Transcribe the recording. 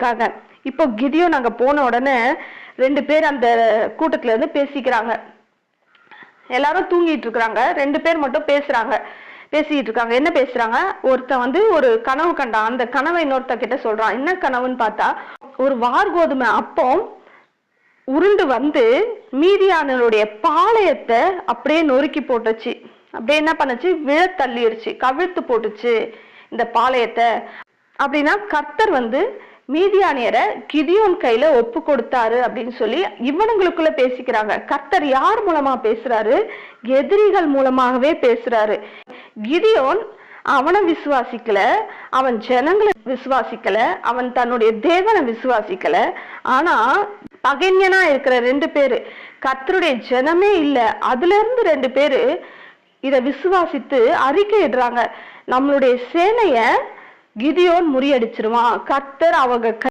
இருக்காங்க. இப்போ கிதியோன் அங்க போன உடனே 2 பேர் அந்த கூட்டத்துல இருந்து பேசிக்கிறாங்க. எல்லாரும் தூங்கிட்டு இருக்காங்க, 2 பேர் மட்டும் பேசிட்டு இருக்காங்க. என்ன பேசுறாங்க? ஒருத்தன் ஒரு கனவு கண்டான். அந்த கனவை இன்னொருத்த கிட்ட சொல்றான். என்ன கனவுன்னு பார்த்தா, ஒரு வார்கோதுமை அப்பம் உருண்டு வந்து மீதியானவருடைய பாளையத்தை அப்படியே நொறுக்கி போட்டுச்சு. அப்படியே என்ன பண்ணுச்சு? விழ தள்ளிடுச்சு, கவிழ்த்து போட்டுச்சு இந்த பாளையத்தை. அப்படின்னா கர்த்தர் மீதியானியரை கிதியோன் கையில ஒப்பு கொடுத்தாரு அப்படின்னு சொல்லி இவனுங்களுக்குள்ள பேசிக்கிறாங்க. கர்த்தர் யார் மூலமா பேசுறாரு? எதிரிகள் மூலமாகவே பேசுறாரு. கிதியோன் அவனை விசுவாசிக்கல, அவன் ஜனங்களை விசுவாசிக்கல, அவன் தன்னுடைய தேவனை விசுவாசிக்கல. ஆனா பகைஞனா இருக்கிற 2 பேரு, கர்த்தருடைய ஜனமே இல்ல, அதுல இருந்து 2 பேரு இத விசுவாசித்து அறிக்கையிடுறாங்க. நம்மளுடைய சேனைய கிதியோன் முறியடிச்சிருவான், கர்த்தர் அவங்க